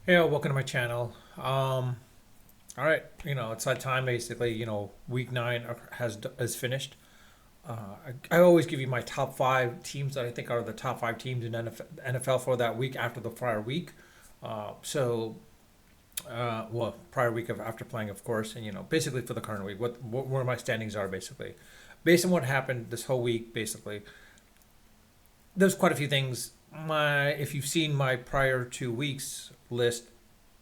Yeah, welcome to my channel. All right, it's that time basically. Week 9 has finished. I always give you my top five teams that I think are the top five teams in NFL for that week after the prior week. Well, prior week of after playing, of course, and basically for the current week, what where my standings are basically, based on what happened this whole week. Basically, there's quite a few things. If you've seen my prior 2 weeks list,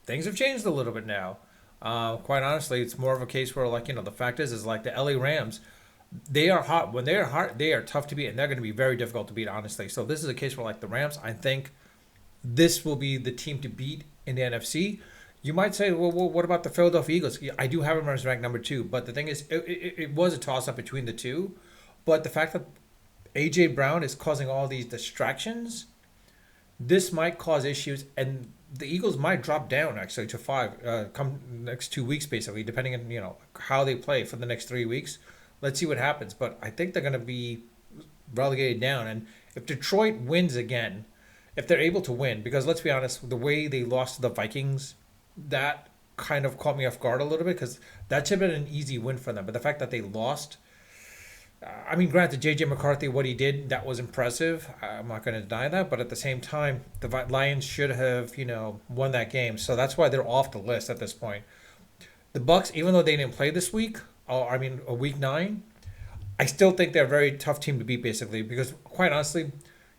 things have changed a little bit now. Quite honestly, it's more of a case where, like, the fact is like the LA Rams, they are hot. When they are hot, they are tough to beat, and they're going to be very difficult to beat, honestly. So this is a case where, like, the Rams, I think this will be the team to beat in the NFC. You might say, well, what about the Philadelphia Eagles? Yeah, I do have them as ranked number two, but the thing is, it was a toss up between the two. But the fact that AJ Brown is causing all these distractions, this might cause issues, and the Eagles might drop down actually to five come next 2 weeks, basically, depending on how they play for the next 3 weeks. Let's see what happens, but I think they're going to be relegated down. And if Detroit wins again, if they're able to win, because let's be honest, the way they lost to the Vikings, that kind of caught me off guard a little bit because that should have been an easy win for them. But the fact that they lost, I mean, granted, J.J. McCarthy, what he did, that was impressive. I'm not going to deny that. But at the same time, the Lions should have, won that game. So that's why they're off the list at this point. The Bucks, even though they didn't play this week, a week 9, I still think they're a very tough team to beat, basically, because quite honestly,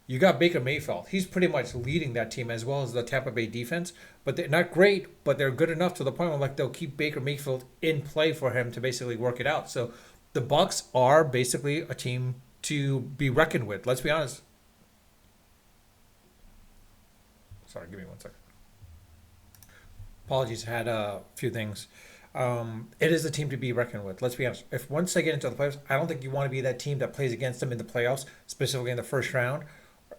you got Baker Mayfield. He's pretty much leading that team as well as the Tampa Bay defense. But they're not great, but they're good enough to the point where, like, they'll keep Baker Mayfield in play for him to basically work it out. So the Bucks are basically a team to be reckoned with. Let's be honest. Sorry, give me 1 second. Apologies, I had a few things. It is a team to be reckoned with. Let's be honest. If once they get into the playoffs, I don't think you want to be that team that plays against them in the playoffs, specifically in the first round,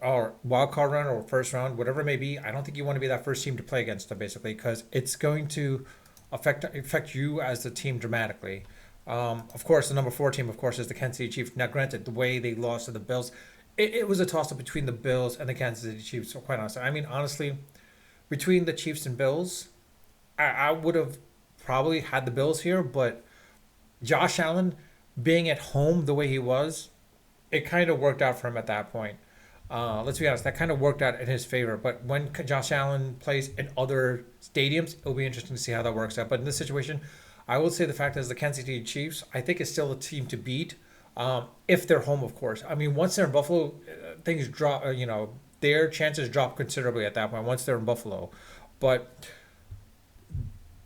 or wild card round, or first round, whatever it may be. I don't think you want to be that first team to play against them, basically, because it's going to affect you as the team dramatically. Of course, the number four team, of course, is the Kansas City Chiefs. Now, granted, the way they lost to the Bills, it was a toss up between the Bills and the Kansas City Chiefs. So, quite honestly, I mean, honestly, between the Chiefs and Bills, I would have probably had the Bills here, but Josh Allen being at home the way he was, it kind of worked out for him at that point. Let's be honest, that kind of worked out in his favor. But when Josh Allen plays in other stadiums, it'll be interesting to see how that works out. But in this situation, I will say the fact is the Kansas City Chiefs, I think, is still a team to beat if they're home, of course. I mean, once they're in Buffalo, things drop. Their chances drop considerably at that point once they're in Buffalo. But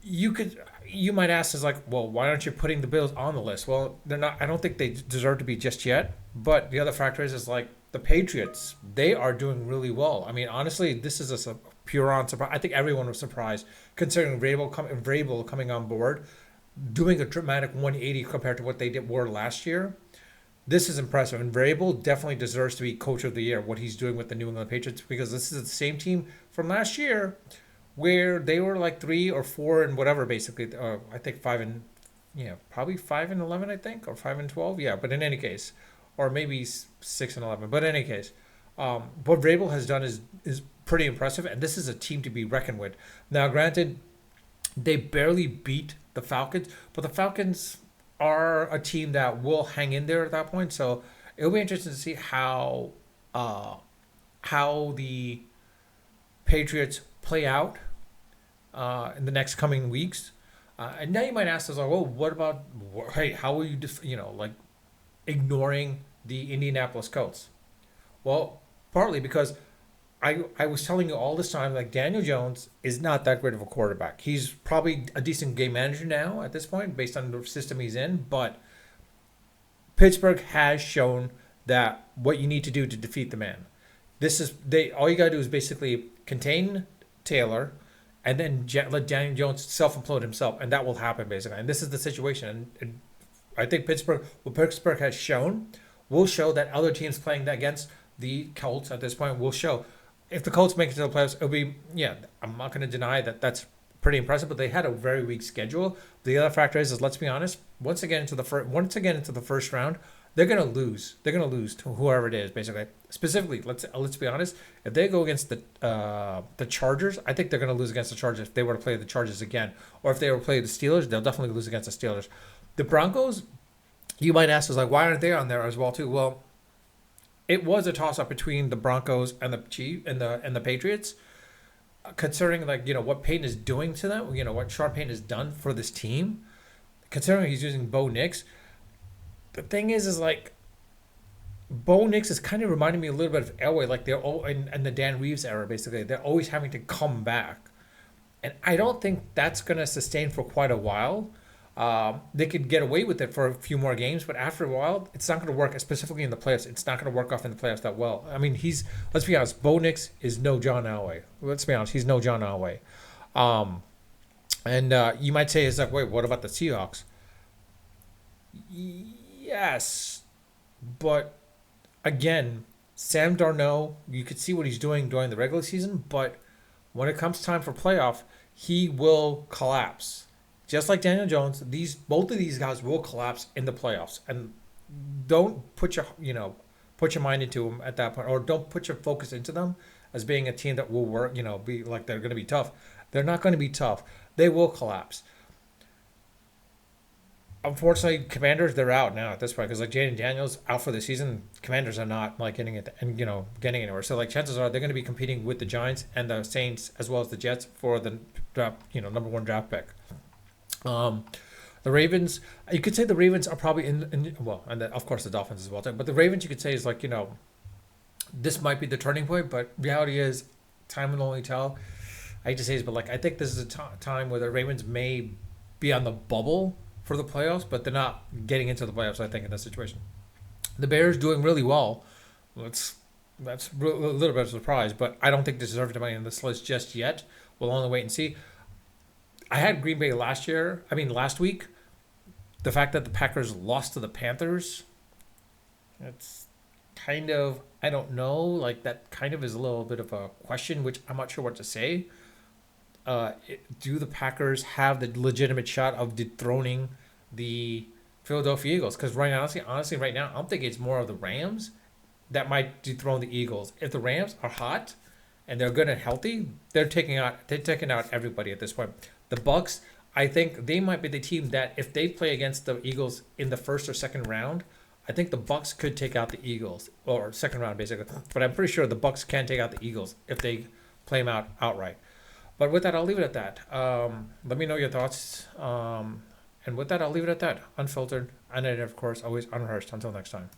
you might ask is like, well, why aren't you putting the Bills on the list? Well, they're not. I don't think they deserve to be just yet. But the other factor is like the Patriots. They are doing really well. I mean, honestly, this is a pure on surprise. I think everyone was surprised considering Vrabel coming on board, doing a dramatic 180 compared to what they did were last year. This is impressive, and Vrabel definitely deserves to be Coach of the Year. What he's doing with the New England Patriots, because this is the same team from last year where they were like 3 or 4 and whatever, basically. I think 5 and, yeah, probably 5 and 11, I think, or 5 and 12. Yeah, but in any case, or maybe 6 and 11. But in any case, what Vrabel has done is pretty impressive, and this is a team to be reckoned with. Now, granted, they barely beat the Falcons, but the Falcons are a team that will hang in there at that point. So it'll be interesting to see uh, how the Patriots play out in the next coming weeks. And now you might ask us, like, well, what about, hey, how will you, like, ignoring the Indianapolis Colts? Well, partly because I was telling you all this time, like, Daniel Jones is not that great of a quarterback. He's probably a decent game manager now at this point based on the system he's in, but Pittsburgh has shown that what you need to do to defeat the man. This is they all you gotta do is basically contain Taylor, and then let Daniel Jones self implode himself, and that will happen basically. And this is the situation. And I think what Pittsburgh has shown, will show that other teams playing against the Colts at this point will show. If the Colts make it to the playoffs, it'll be, yeah. I'm not going to deny that that's pretty impressive, but they had a very weak schedule. The other factor is let's be honest. Once again into the first round, they're gonna lose. They're gonna lose to whoever it is, basically. Specifically, let's be honest. If they go against the Chargers, I think they're gonna lose against the Chargers if they were to play the Chargers again, or if they were to play the Steelers, they'll definitely lose against the Steelers. The Broncos, you might ask us like, why aren't they on there as well too? Well, it was a toss up between the Broncos and the Chiefs and the Patriots, considering like what Payton is doing to them, what Sean Payton has done for this team, considering he's using Bo Nix. The thing is like Bo Nix is kind of reminding me a little bit of Elway, like they're all in the Dan Reeves era. Basically, they're always having to come back, and I don't think that's gonna sustain for quite a while. They could get away with it for a few more games, but after a while, it's not going to work. Specifically in the playoffs, it's not going to work off in the playoffs that well. I mean, let's be honest, Bo Nix is no John Elway. Let's be honest, he's no John Elway. And you might say, it's like, wait, what about the Seahawks? Yes, but again, Sam Darnold, you could see what he's doing during the regular season, but when it comes time for playoff, he will collapse. Just like Daniel Jones, both of these guys will collapse in the playoffs. And don't put your mind into them at that point, or don't put your focus into them as being a team that will work, be like they're going to be tough. They're not going to be tough. They will collapse. Unfortunately, Commanders, they're out now at this point because like Jaden Daniels out for the season. Commanders are not like getting it and getting anywhere. So like chances are they're going to be competing with the Giants and the Saints as well as the Jets for the draft, number one draft pick. The Ravens, you could say the Ravens are probably and of course the Dolphins as well. But the Ravens, you could say is like this might be the turning point. But reality is, time will only tell. I hate to say this, but like I think this is a time where the Ravens may be on the bubble for the playoffs, but they're not getting into the playoffs. I think in this situation, the Bears doing really well. That's a little bit of a surprise, but I don't think they deserve to be on this list just yet. We'll only wait and see. I had Green Bay last week. The fact that the Packers lost to the Panthers, it's kind of, I don't know, like that kind of is a little bit of a question, which I'm not sure what to say. Do the Packers have the legitimate shot of dethroning the Philadelphia Eagles? Because honestly, right now, I'm thinking it's more of the Rams that might dethrone the Eagles. If the Rams are hot and they're good and healthy, they're taking out everybody at this point. The Bucks, I think they might be the team that if they play against the Eagles in the first or second round, I think the Bucks could take out the Eagles, or second round basically. But I'm pretty sure the Bucks can take out the Eagles if they play them outright. But with that, I'll leave it at that. Let me know your thoughts. And with that, I'll leave it at that. Unfiltered, and of course, always unrehearsed. Until next time.